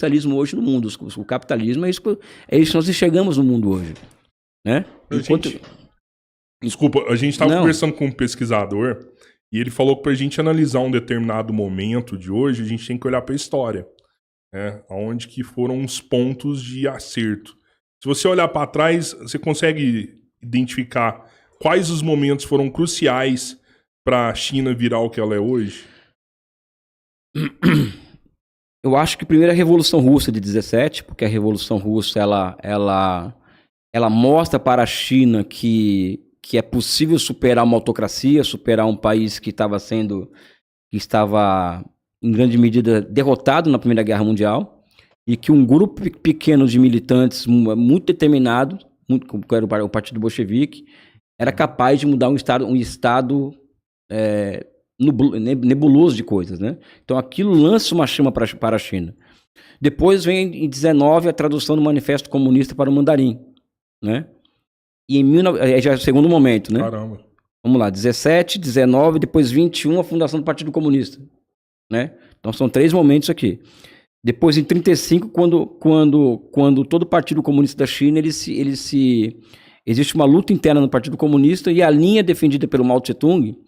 capitalismo hoje no mundo. O capitalismo é isso que nós enxergamos no mundo hoje. Né? Desculpa, a gente estava conversando com um pesquisador e ele falou que para a gente analisar um determinado momento de hoje, a gente tem que olhar para a história, né? Onde que foram os pontos de acerto. Se você olhar para trás, você consegue identificar quais os momentos foram cruciais para a China virar o que ela é hoje? Eu acho que primeiro a Revolução Russa de 17, porque a Revolução Russa ela mostra para a China que é possível superar uma autocracia, superar um país que estava em grande medida derrotado na Primeira Guerra Mundial, e que um grupo pequeno de militantes muito determinado, que era o Partido Bolchevique, era capaz de mudar um estado nebuloso de coisas, né? Então aquilo lança uma chama para a China. Depois vem em 19 a tradução do Manifesto Comunista para o Mandarim, né? E já é o segundo momento, né? Caramba. Vamos lá, 17, 19, depois 21 a fundação do Partido Comunista, né? Então são 3 momentos aqui. Depois em 35, quando todo o Partido Comunista da China existe uma luta interna no Partido Comunista, e a linha defendida pelo Mao Tse-tung,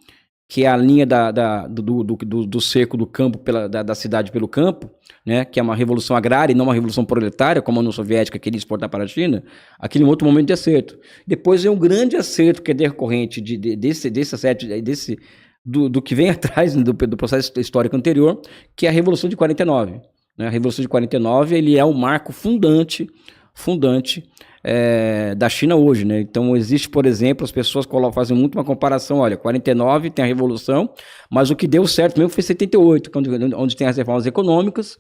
que é a linha do cerco do campo, da cidade pelo campo, né, que é uma revolução agrária e não uma revolução proletária, como a União Soviética queria exportar para a China, aquele outro momento de acerto. Depois vem um grande acerto que é decorrente desse acerto, do que vem atrás, né, do processo histórico anterior, que é a Revolução de 49. Né? A Revolução de 49 ele é o marco fundante da China hoje, né? Então existe, por exemplo, as pessoas fazem muito uma comparação, olha, 49 tem a Revolução, mas o que deu certo mesmo foi 78, onde tem as reformas econômicas,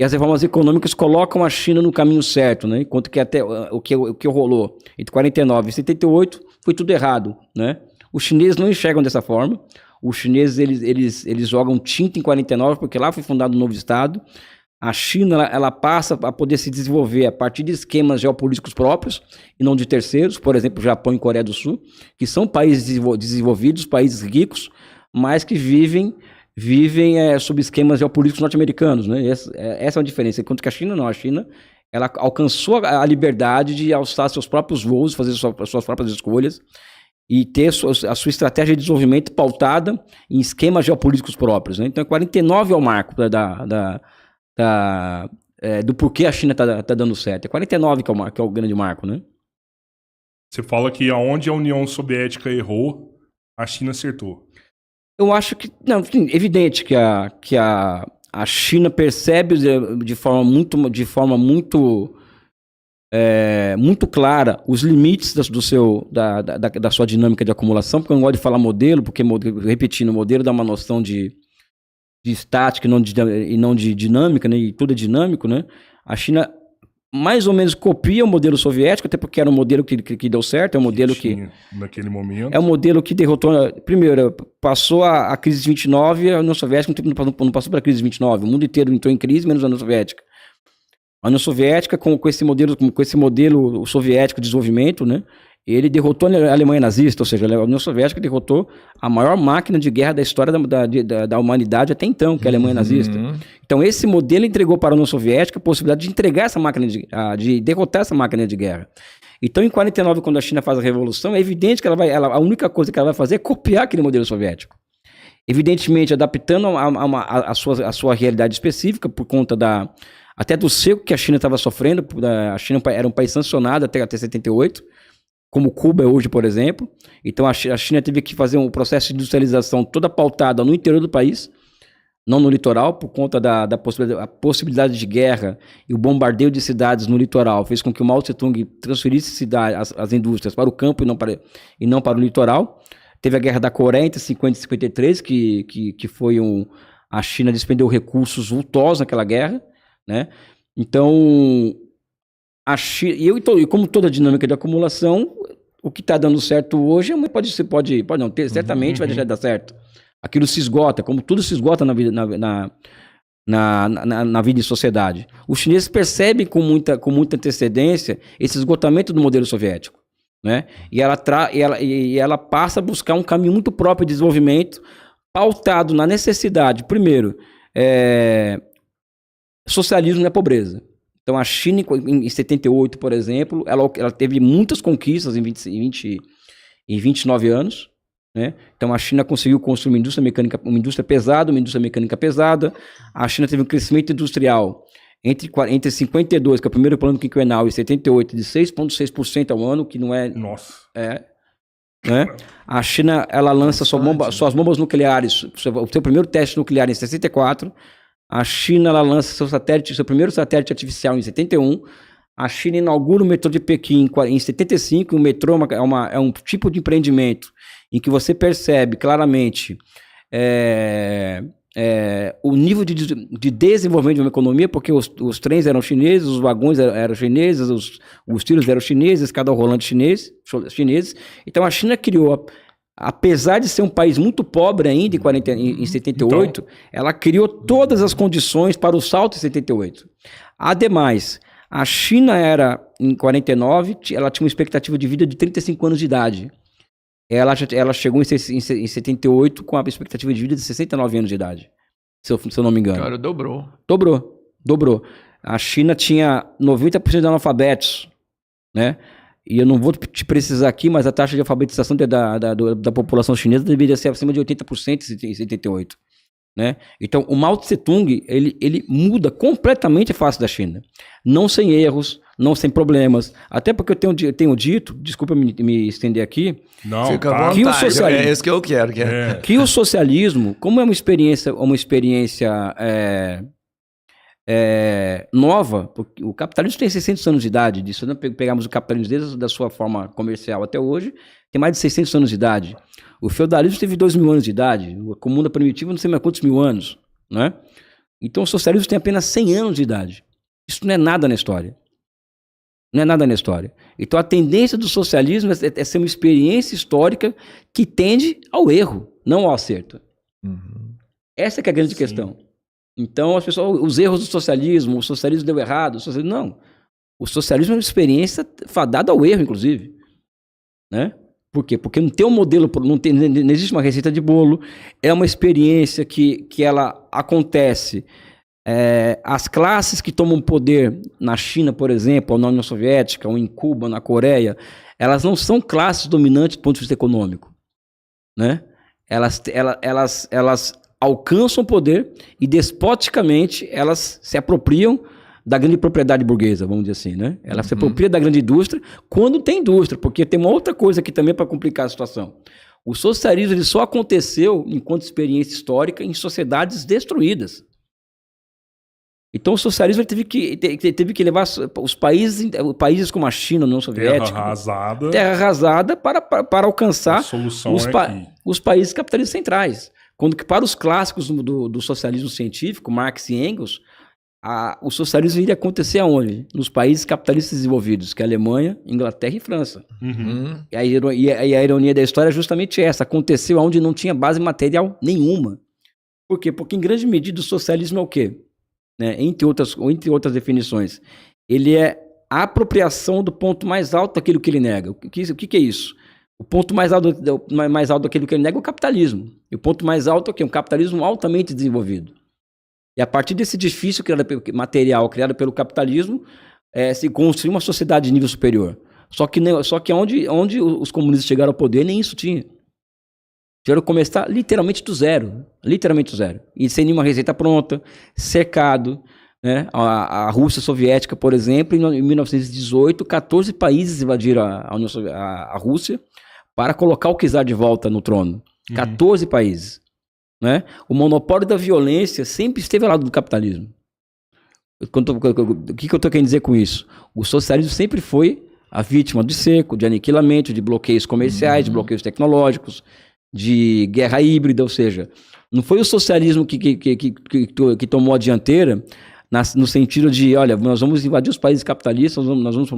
e as reformas econômicas colocam a China no caminho certo, né? Enquanto que até o que rolou entre 49 e 78 foi tudo errado, né? Os chineses não enxergam dessa forma. Os chineses eles jogam tinta em 49 porque lá foi fundado um novo estado. A China ela passa a poder se desenvolver a partir de esquemas geopolíticos próprios e não de terceiros, por exemplo, Japão e Coreia do Sul, que são países desenvolvidos, países ricos, mas que vivem sob esquemas geopolíticos norte-americanos, né? Essa é uma diferença. Enquanto que a China não, a China ela alcançou a liberdade de alçar seus próprios voos, fazer suas próprias escolhas e ter a sua estratégia de desenvolvimento pautada em esquemas geopolíticos próprios, né? Então, 49 é o marco do porquê a China tá dando certo. É 49 que é o grande marco, né? Você fala que aonde a União Soviética errou, a China acertou. Eu acho que, não, evidente que a China percebe de forma muito clara os limites da sua dinâmica de acumulação, porque eu não gosto de falar modelo, porque, repetindo, o modelo dá uma noção de estática e não de dinâmica, né? E tudo é dinâmico, né? A China mais ou menos copia o modelo soviético, até porque era um modelo que deu certo, é um modelo naquele momento. É um modelo que derrotou. Primeiro, passou a crise de 29, a União Soviética não passou pela crise de 29, o mundo inteiro entrou em crise, menos a União Soviética. A União Soviética, com esse modelo soviético de desenvolvimento, né? Ele derrotou a Alemanha nazista, ou seja, a União Soviética derrotou a maior máquina de guerra da história da humanidade até então, que é a Alemanha nazista. Então, esse modelo entregou para a União Soviética a possibilidade de entregar essa máquina, de derrotar essa máquina de guerra. Então, em 49, quando a China faz a revolução, é evidente que a única coisa que ela vai fazer é copiar aquele modelo soviético. Evidentemente, adaptando a sua realidade específica, por conta até do cerco que a China estava sofrendo. A China era um país sancionado até 78, como Cuba é hoje, por exemplo. Então a China teve que fazer um processo de industrialização toda pautada no interior do país, não no litoral, por conta da possibilidade de guerra e o bombardeio de cidades no litoral fez com que o Mao Tse-tung transferisse as indústrias para o campo e não para o litoral. Teve a Guerra da Coreia entre 50 e 53, que foi a China despendeu recursos vultosos naquela guerra, né? Então, a China, e como toda dinâmica de acumulação, o que está dando certo hoje pode não ter, certamente vai deixar de dar certo. Aquilo se esgota, como tudo se esgota na vida, na vida e sociedade. Os chineses percebem com muita antecedência esse esgotamento do modelo soviético, né? E ela passa a buscar um caminho muito próprio de desenvolvimento, pautado na necessidade, primeiro, socialismo não é pobreza. Então a China, em 78, por exemplo, ela teve muitas conquistas em 29 anos. Né? Então a China conseguiu construir uma indústria mecânica, uma indústria pesada, uma indústria mecânica pesada. A China teve um crescimento industrial entre 52, que é o primeiro plano quinquenal, e 78, de 6,6% ao ano, que não é... Nossa. Né? A China, ela lança suas bombas nucleares, o seu primeiro teste nuclear em 64. A China, ela lança seu primeiro satélite artificial em 71. A China inaugura o metrô de Pequim em 75. O metrô é um tipo de empreendimento em que você percebe claramente o nível de desenvolvimento de uma economia, porque os trens eram chineses, os vagões eram chineses, os trilhos eram chineses, cada rolante chineses. Então a China criou, apesar de ser um país muito pobre ainda em 78, então, ela criou todas as condições para o salto em 78. Ademais, a China em 49, ela tinha uma expectativa de vida de 35 anos de idade. Ela chegou em 78 com a expectativa de vida de 69 anos de idade, se eu não me engano. Cara, dobrou. Dobrou. A China tinha 90% de analfabetos, né? E eu não vou te precisar aqui, mas a taxa de alfabetização da população chinesa deveria ser acima de 80% em 78. Né? Então, o Mao Tse-tung, ele muda completamente a face da China. Não sem erros, não sem problemas. Até porque eu tenho dito, desculpa me estender aqui, não, fica tá. que o socialismo, é isso que eu quero. Que o socialismo, como é uma experiência nova, porque o capitalismo tem 600 anos de idade, se nós pegarmos o capitalismo desde da sua forma comercial até hoje, tem mais de 600 anos de idade. O feudalismo teve 2.000 anos de idade, a comuna primitiva não sei mais quantos mil anos, né? Então o socialismo tem apenas 100 anos de idade. Isso não é nada na história. Então a tendência do socialismo é ser uma experiência histórica que tende ao erro, não ao acerto. Uhum. Essa que é a grande questão. Então as pessoas, os erros do socialismo, o socialismo deu errado, não. O socialismo é uma experiência fadada ao erro, inclusive, né? Por quê? Porque não tem um modelo, não existe uma receita de bolo, é uma experiência que ela acontece. As classes que tomam poder na China, por exemplo, ou na União Soviética, ou em Cuba, na Coreia, elas não são classes dominantes do ponto de vista econômico. Né? Elas alcançam poder e despoticamente elas se apropriam da grande propriedade burguesa, vamos dizer assim, né? Ela se apropria da grande indústria quando tem indústria, porque tem uma outra coisa aqui também para complicar a situação. O socialismo ele só aconteceu, enquanto experiência histórica, em sociedades destruídas. Então o socialismo teve que levar os países como a China, a União Soviética, terra arrasada para alcançar os países capitalistas centrais. Quando que para os clássicos do socialismo científico, Marx e Engels, o socialismo iria acontecer aonde? Nos países capitalistas desenvolvidos, que é a Alemanha, Inglaterra e França. Uhum. E a ironia da história é justamente essa. Aconteceu onde não tinha base material nenhuma. Por quê? Porque em grande medida o socialismo é o quê? Né? Entre outras definições. Ele é a apropriação do ponto mais alto daquilo que ele nega. O que é isso? O ponto mais alto daquilo que ele nega é o capitalismo. E o ponto mais alto é o quê? Um capitalismo altamente desenvolvido. E a partir desse edifício material criado pelo capitalismo, se construiu uma sociedade de nível superior. Só que onde os comunistas chegaram ao poder, nem isso tinha. Tiveram que começar literalmente do zero. E sem nenhuma receita pronta, cercado. Né? A Rússia soviética, por exemplo, em 1918, 14 países invadiram a Rússia para colocar o czar de volta no trono. 14 países. Né? O monopólio da violência sempre esteve ao lado do capitalismo. O que eu estou querendo dizer com isso? O socialismo sempre foi a vítima de cerco, de aniquilamento, de bloqueios comerciais, de bloqueios tecnológicos, de guerra híbrida, ou seja, não foi o socialismo que tomou a dianteira no sentido de, olha, nós vamos invadir os países capitalistas, nós vamos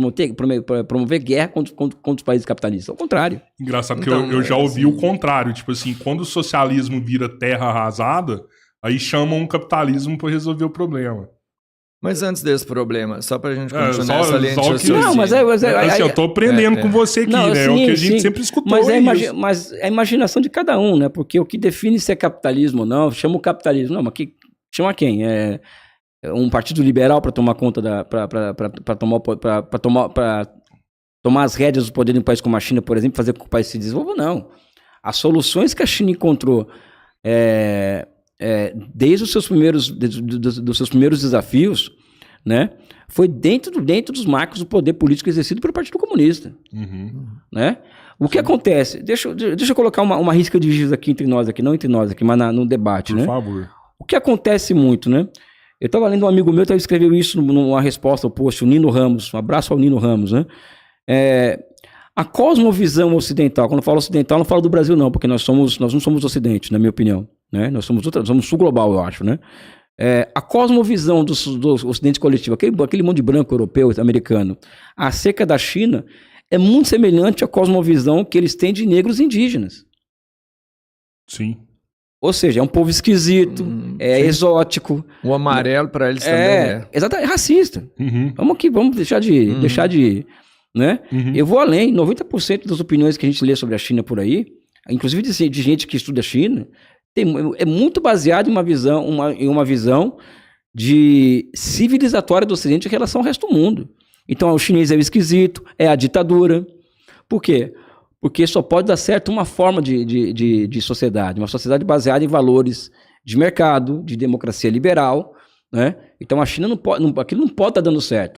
promover guerra contra os países capitalistas. Ao contrário. Engraçado, porque eu já ouvi o contrário. Tipo assim, quando o socialismo vira terra arrasada, aí chamam o capitalismo para resolver o problema. Mas antes desse problema, só pra gente continuar essa linha de raciocínio. Não, mas assim, eu tô aprendendo com você aqui, né? É o que a gente sempre escutou. Mas é a imaginação de cada um, né? Porque o que define se é capitalismo ou não, chama o capitalismo. Não, mas chama quem? um partido liberal para tomar conta para tomar as rédeas do poder de um país como a China, por exemplo, fazer com que o país se desenvolva, não. As soluções que a China encontrou desde os seus primeiros, dos seus primeiros desafios, né, foi dentro dos marcos do poder político exercido pelo Partido Comunista. Né? O que acontece? Deixa eu colocar uma risca de giz aqui entre nós, aqui, não entre nós, aqui, mas no debate. Por né? favor. O que acontece muito, né? Eu estava lendo um amigo meu que escreveu isso numa resposta ao post, o Nino Ramos, um abraço ao Nino Ramos, né? A cosmovisão ocidental, quando eu falo ocidental, eu não falo do Brasil não, porque nós não somos ocidente, na minha opinião, né? Nós somos sul global, eu acho, né? A cosmovisão do ocidente coletivo, aquele monte de branco europeu, americano, acerca da China, é muito semelhante à cosmovisão que eles têm de negros indígenas. Sim. Ou seja, é um povo esquisito, exótico. O amarelo para eles também é. Exatamente, é racista. Vamos deixar de né? Eu vou além, 90% das opiniões que a gente lê sobre a China por aí, inclusive de gente que estuda a China, é muito baseado em uma visão de civilizatória do Ocidente em relação ao resto do mundo. Então, o chinês é o esquisito, é a ditadura. Por quê? Porque só pode dar certo uma forma de sociedade, uma sociedade baseada em valores de mercado, de democracia liberal, né? Então a China aquilo não pode estar dando certo.